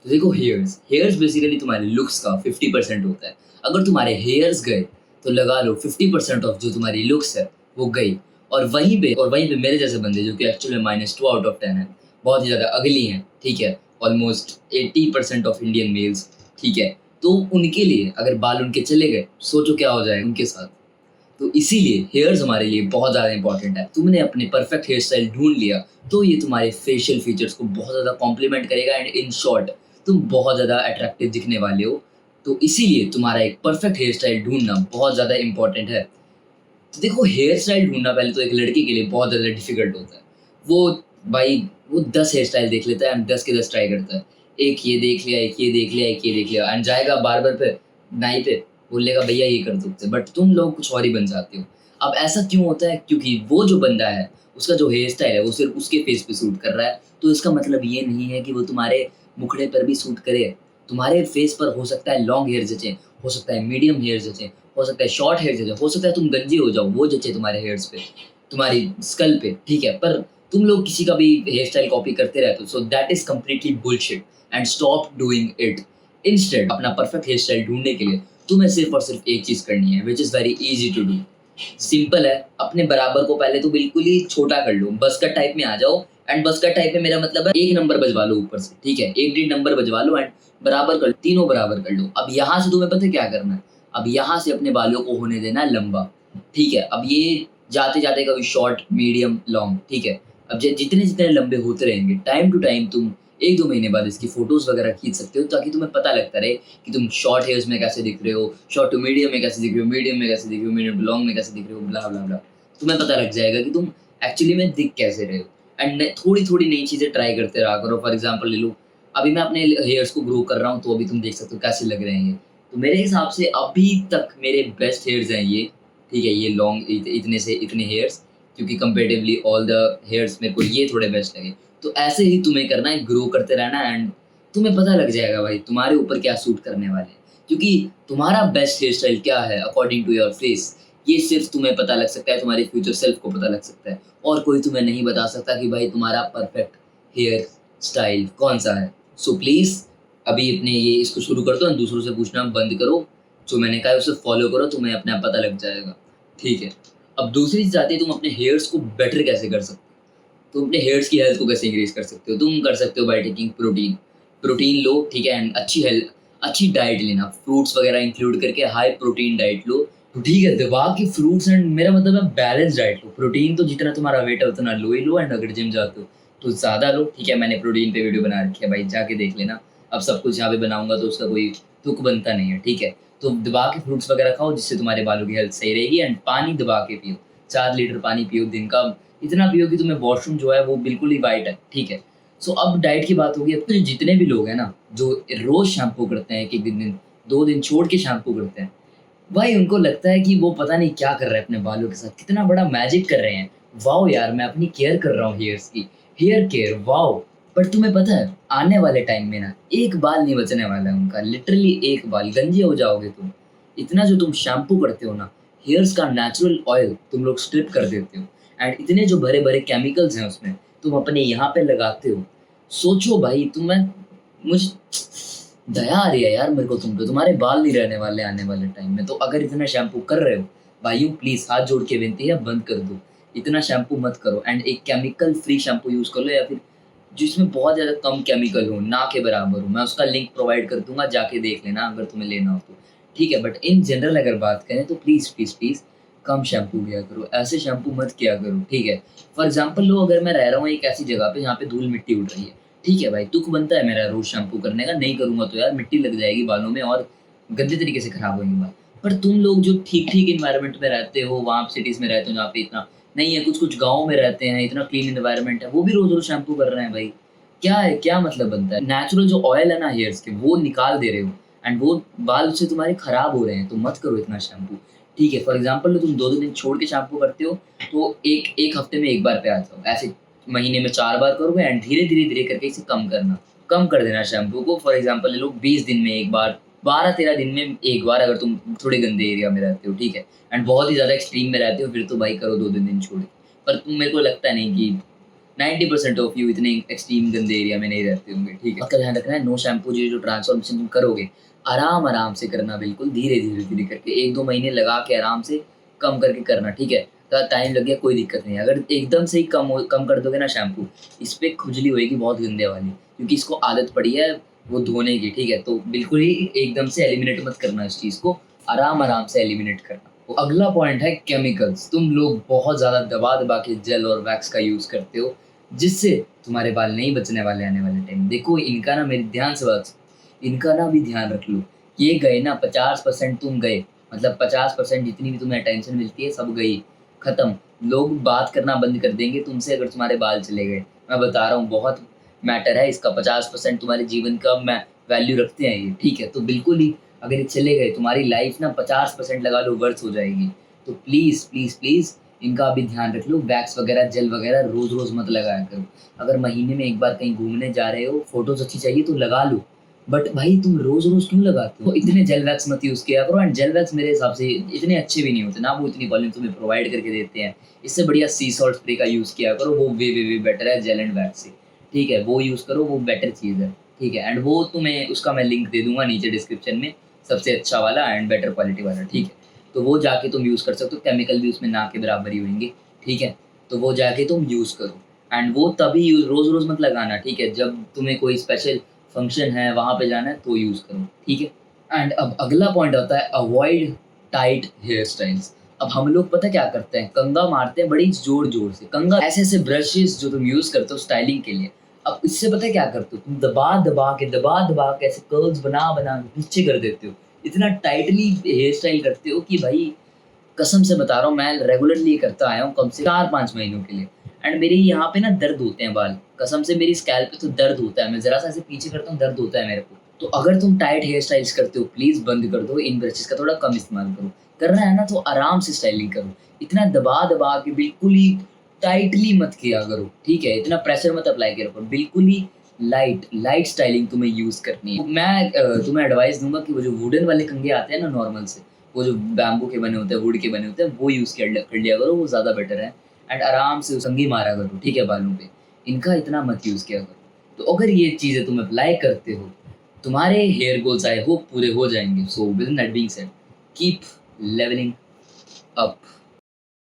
तो देखो, hairs hairs basically तुम्हारे लुक्स का 50% होता है। अगर तुम्हारे हेयर्स गए तो लगा लो 50% ऑफ जो तुम्हारी लुक्स है वो गई। और वहीं पे मेरे जैसे बंदे जो कि एक्चुअली -2 आउट ऑफ 10 है, बहुत ही ज़्यादा अगली हैं, ठीक है? ऑलमोस्ट 80% ऑफ इंडियन मेल्स, ठीक है? तो उनके लिए अगर बाल उनके चले गए, सोचो क्या हो जाएगा उनके साथ। तो इसीलिए हेयर्स हमारे लिए बहुत ज़्यादा इंपॉर्टेंट है। तुमने अपने परफेक्ट हेयर स्टाइल ढूँढ लिया, तो ये तुम्हारे फेशियल फीचर्स को बहुत ज़्यादा कॉम्प्लीमेंट करेगा एंड इन शॉर्ट तुम बहुत ज़्यादा अट्रैक्टिव दिखने वाले हो। तो इसीलिए तुम्हारा एक परफेक्ट हेयर स्टाइल ढूँढना बहुत ज़्यादा इंपॉर्टेंट है। तो देखो, हेयर स्टाइल ढूँढना पहले तो एक लड़के के लिए बहुत ज़्यादा डिफ़िकल्ट होता है। वो भाई वो 10 हेयर स्टाइल देख लेता है एंड 10 के 10 ट्राई करता है। एक ये देख लिया, एक ये देख लिया, एक ये देख लिया एंड जाएगा बार्बर पे, नाई पे, बोलेगा भैया ये कर दो। बट तुम लोग कुछ और ही बन जाते हो। अब ऐसा क्यों होता है? क्योंकि वो जो बंदा है, उसका जो हेयर स्टाइल है वो सिर्फ़ उसके फेस पे सूट कर रहा है। तो इसका मतलब ये नहीं है कि वो तुम्हारे मुखड़े पर भी सूट करे। तुम्हारे फेस पर हो सकता है लॉन्ग हेयर जचें, हो सकता है मीडियम हेयर जचें, हो सकता है शॉर्ट हेयर जचें, हो सकता है तुम गंजे हो जाओ, वो जचे तुम्हारे हेयर्स पे, तुम्हारी स्कल पे, ठीक है? पर तुम लोग किसी का भी हेयर स्टाइल कॉपी करते रहते हो, so that is completely bullshit and stop doing it. Instead अपना परफेक्ट हेयर स्टाइल ढूँढने के लिए तुम्हें सिर्फ़ और सिर्फ़ एक चीज़ करनी है, which is very easy to do. Simple है, अपने बराबर को पहले तो बिल्कुल ही छोटा कर लो, बज़ कट टाइप में आ जाओ एंड बज़ कट टाइप में मेरा मतलब है 1 नंबर बजवा लो ऊपर से, ठीक है? 1 डेढ़ नंबर बजवा लो एंड बराबर कर लो, तीनों बराबर कर लो। अब यहाँ से तुम्हें पता है क्या करना है? अब यहाँ से अपने बालों को होने देना है लंबा, ठीक है? अब ये जाते-जाते कभी शॉर्ट, मीडियम, लॉन्ग, ठीक है? अब ज जितने-जितने लंबे होते रहेंगे, टाइम टू टाइम तुम 1-2 महीने बाद इसकी फ़ोटोज़ वगैरह खींच सकते हो, ताकि तुम्हें पता लगता रहे कि तुम शॉर्ट हेयर्स में कैसे दिख रहे हो, शॉर्ट टू मीडियम में कैसे दिख रहे हो, मीडियम में कैसे दिख रहे हो, मीडियम टू लॉन्ग में कैसे दिख रहे हो, ब्ला, ब्ला, ब्ला। तुम्हें पता लग जाएगा कि तुम एक्चुअली में दिख कैसे रहे हो एंड न थोड़ी-थोड़ी नई चीज़ें ट्राई करते रहा करो। फॉर एग्ज़ाम्पल ले लो, अभी मैं अपने हेयर्स को ग्रो कर रहा हूँ, तो अभी तुम देख सकते हो कैसे लग रहे हैं ये। तो मेरे हिसाब से अभी तक मेरे बेस्ट हेयर्स हैं ये, ठीक है? ये लॉन्ग इतने से इतने हेयर्स, क्योंकि कंपैरेटिवली ऑल द हेयर्स मेरे को ये थोड़े बेस्ट लगे। तो ऐसे ही तुम्हें करना है, ग्रो करते रहना एंड तुम्हें पता लग जाएगा भाई तुम्हारे ऊपर क्या सूट करने वाले हैं। क्योंकि तुम्हारा बेस्ट हेयर स्टाइल क्या है अकॉर्डिंग टू योर फेस, ये सिर्फ़ तुम्हें पता लग सकता है, तुम्हारे फ्यूचर सेल्फ को पता लग सकता है। और कोई तुम्हें नहीं बता सकता कि भाई तुम्हारा परफेक्ट हेयर स्टाइल कौन-सा है। सो प्लीज़ अभी अपने ये इसको शुरू कर दो एंड दूसरों से पूछना बंद करो। जो मैंने कहा है उसे फ़ॉलो करो, तुम्हें अपने आप पता लग जाएगा। ठीक है। अब दूसरी चीज़ आती है, तुम अपने हेयर्स को बेटर कैसे कर सकते हो? तुम अपने हेयर्स की हेल्थ को कैसे इंक्रीज़ कर सकते हो? तुम कर सकते हो बाय टेकिंग प्रोटीन। प्रोटीन लो, ठीक है? एंड अच्छी डाइट लेना, फ्रूट्स वगैरह इंक्लूड करके हाई प्रोटीन डाइट लो। तो ठीक है, दिमाग की फ्रूट्स एंड मेरा मतलब है बैलेंस डाइट लो। प्रोटीन तो जितना तुम्हारा वेट है उतना लो ही लो एंड अगर जिम जाते हो तो ज़्यादा लो, ठीक है? मैंने प्रोटीन पे वीडियो बना रखी है भाई, जाके देख लेना। अब सब कुछ यहाँ पे बनाऊँगा तो उसका कोई तुक बनता नहीं है, ठीक है? तो दबा के फ्रूट्स वगैरह खाओ जिससे तुम्हारे बालों की हेल्थ सही रहेगी एंड पानी दबा के पियो। 4 लीटर पानी पियो दिन का, इतना पियो कि तुम्हें वॉशरूम जो है वो बिल्कुल ही व्हाइट है, ठीक है? सो अब डाइट की बात होगी। अब तो जितने भी लोग हैं ना, जो रोज़ शैम्पू करते हैं, 1-1 दिन, 2 दिन छोड़ के शैम्पू करते हैं, भाई उनको लगता है कि वो पता नहीं क्या कर रहे हैं अपने बालों के साथ, कितना बड़ा मैजिक कर रहे हैं। वॉव यार! मैं अपनी केयर कर रहा हूँ हेयर्स की, हेयर केयर वॉव! बट तुम्हें पता है, आने वाले टाइम में ना, एक बाल नहीं बचने वाला है उनका, लिटरली एक बाल, गंजे हो जाओगे तुम। इतना जो तुम शैम्पू करते हो ना, हेयर्स का नेचुरल ऑयल तुम लोग स्ट्रिप कर देते हो एंड इतने जो भरे-भरे केमिकल्स हैं उसमें, तुम अपने यहाँ पे लगाते हो। सोचो भाई, तुम्हें मुझ दया आ रही है यार मेरे को तुम पे, तुम्हारे बाल नहीं रहने वाले आने वाले टाइम में। तो अगर इतना शैम्पू कर रहे हो, भाइयों प्लीज़ हाथ जोड़ के विनती है बंद कर दो। इतना शैम्पू मत करो एंड एक केमिकल फ्री शैम्पू यूज़ कर लो या फिर जिसमें बहुत ज़्यादा कम केमिकल हो, ना के बराबर हो। मैं उसका लिंक प्रोवाइड कर दूँगा, जाके देख लेना अगर तुम्हें लेना हो तो। ठीक है, बट इन जनरल अगर बात करें तो please, please, please come shampoo किया करो, ऐसे शैम्पू मत किया करो, ठीक है? फॉर एग्ज़ाम्पल लो, अगर मैं रह रहा हूँ एक ऐसी जगह पे जहाँ पे धूल-मिट्टी उड़ रही है, ठीक है भाई, तुक बनता है मेरा रोज़ शैम्पू करने का, नहीं करूँगा तो यार मिट्टी लग जाएगी बालों में और गंदे तरीके से खराब होंगे बाल। पर तुम लोग जो ठीक-ठीक एनवायरनमेंट में रहते हो, वहाँ सिटीज़ में रहते हो जहाँ पे इतना नहीं है, कुछ-कुछ गाँव में रहते हैं, इतना क्लीन एनवायरनमेंट है, वो भी रोज़-रोज़ शैम्पू कर रहे हैं भाई। क्या है, क्या मतलब बनता है? नेचुरल जो ऑयल है ना हेयर्स के, वो निकाल दे रहे हो एंड वो बाल उससे तुम्हारे खराब हो रहे हैं, तो मत करो इतना शैम्पू, ठीक है? फॉर एग्ज़ाम्पल तुम 2-2 दिन छोड़ के शैम्पू करते हो, तो एक हफ्ते में 1 बार पे आ जाओ। ऐसे महीने में 4 बार करोगे एंड धीरे-धीरे करके इसे कम करना। कम कर देना शैम्पू को। फॉर एग्ज़ाम्पल ले लो 20 दिन में 1 बार, 12-13 दिन में 1 बार, अगर तुम थोड़े गंदे एरिया में रहते हो, ठीक है? एंड बहुत ही ज़्यादा एक्सट्रीम में रहते हो फिर तो भाई करो 2-2 दिन छोड़ के। पर तुम, मेरे को लगता नहीं कि 90% ऑफ यू इतने एक्सट्रीम गंदे एरिया में नहीं रहते होंगे, ठीक है। आपका ध्यान रखना है, नो शैम्पू जो ट्रांसफॉर्मेशन तुम करोगे आराम आराम से करना, बिल्कुल धीरे धीरे धीरे करके 1-2 महीने लगा के आराम से कम करके करना, ठीक है। ज़्यादा टाइम लग गया कोई दिक्कत नहीं, अगर एकदम से ही कम कर दोगे ना शैम्पू, इस पे खुजली होएगी बहुत गंदे वाली, क्योंकि इसको आदत पड़ी है वो धोने की, ठीक है। तो बिल्कुल ही एकदम से एलिमिनेट मत करना इस चीज़ को, आराम आराम से एलिमिनेट करना। तो अगला पॉइंट है केमिकल्स। तुम लोग बहुत ज़्यादा दबा दबा के जेल और वैक्स का यूज़ करते हो, जिससे तुम्हारे बाल नहीं बचने वाले आने वाले टाइम। देखो इनका ना, मेरे ध्यान से बात, इनका ना भी ध्यान रख लो। ये गए ना 50% तुम गए, मतलब 50% जितनी भी तुम्हें अटेंशन मिलती है सब गई, खत्म। लोग बात करना बंद कर देंगे तुमसे अगर तुम्हारे बाल चले गए। मैं बता रहा हूँ, बहुत मैटर है इसका। 50% तुम्हारे जीवन का मैं वैल्यू रखते हैं ये, ठीक है। तो बिल्कुल ही अगर ये चले गए, तुम्हारी लाइफ ना 50% लगा लो वर्थ हो जाएगी। तो प्लीज़ प्लीज़ प्लीज़ इनका भी ध्यान रख लो। वैक्स वगैरह जेल वगैरह रोज़ रोज़ मत लगाया करो। अगर महीने में एक बार कहीं घूमने जा रहे हो, फोटोज अच्छी चाहिए तो लगा लो, बट भाई तुम रोज रोज क्यों लगाते हो? इतने जेल वैक्स मत यूज किया करो। एंड जेल वैक्स मेरे हिसाब से इतने अच्छे भी नहीं होते ना, वो इतनी वॉल्यूम तुम्हें प्रोवाइड करके देते हैं। इससे बढ़िया सी सॉल्ट स्प्रे का यूज किया करो, वो वे बेटर है जेल एंड वैक्स से, ठीक है। वो यूज करो, वो बेटर चीज़ है, ठीक है। एंड वो तुम्हें उसका मैं लिंक दे दूंगा नीचे डिस्क्रिप्शन में, सबसे अच्छा वाला एंड बेटर क्वालिटी वाला, ठीक है। तो वो जाके तुम यूज़ कर सकते हो, केमिकल भी उसमें ना के बराबर ही होंगे, ठीक है। तो वो जाके तुम यूज़ करो। एंड वो तभी यूज रोज़ रोज़ मत लगाना, ठीक है। जब तुम्हें कोई स्पेशल फंक्शन है वहाँ पे जाना है तो यूज़ करो, ठीक है। एंड अब अगला पॉइंट आता है अवॉइड टाइट हेयर स्टाइल्स। अब हम लोग पता क्या करते हैं, कंघा मारते हैं बड़ी जोर जोर से, कंघा ऐसे ऐसे ब्रशेस जो तुम यूज़ करते हो स्टाइलिंग के लिए। अब इससे पता क्या करते हो, तुम दबा दबा के ऐसे कर्ल्स बना बना के पीछे कर देते हो। इतना टाइटली हेयर स्टाइल करते हो कि भाई कसम से बता रहा हूँ, मैं रेगुलरली ये करता आया हूँ कम से 4-5 महीनों के लिए। एंड मेरे यहाँ पे ना दर्द होते हैं बाल, कसम से मेरी स्कैल्प पे तो दर्द होता है। मैं ज़रा सा ऐसे पीछे करता हूँ, दर्द होता है मेरे को। तो अगर तुम टाइट हेयर स्टाइल्स करते हो, प्लीज़ बंद कर दो, इन ब्रशेज़ का थोड़ा कम इस्तेमाल करो। करना है ना तो आराम से स्टाइलिंग करो, इतना दबा-दबा के बिल्कुल ही टाइटली मत किया करो, ठीक है? इतना प्रेशर मत अप्लाई किया करो, बिल्कुल ही लाइट लाइट स्टाइलिंग तुम्हें यूज़ करनी है। मैं तुम्हें एडवाइस दूँगा कि वो जो वुडन वाले कंघे आते हैं ना नॉर्मल से, वो जो बैम्बू के बने होते हैं, वुड के बने होते हैं, वो यूज़ कर लिया करो, वो ज़्यादा बेटर है। एंड आराम से कंघी मारा करो, ठीक है, बालों पे। इनका इतना मत यूज़ किया करो। तो अगर ये चीज़ें तुम अप्लाई करते हो, तुम्हारे हेयर गोल्स आई होप पूरे हो जाएँगे। So with that being said, keep levelling up.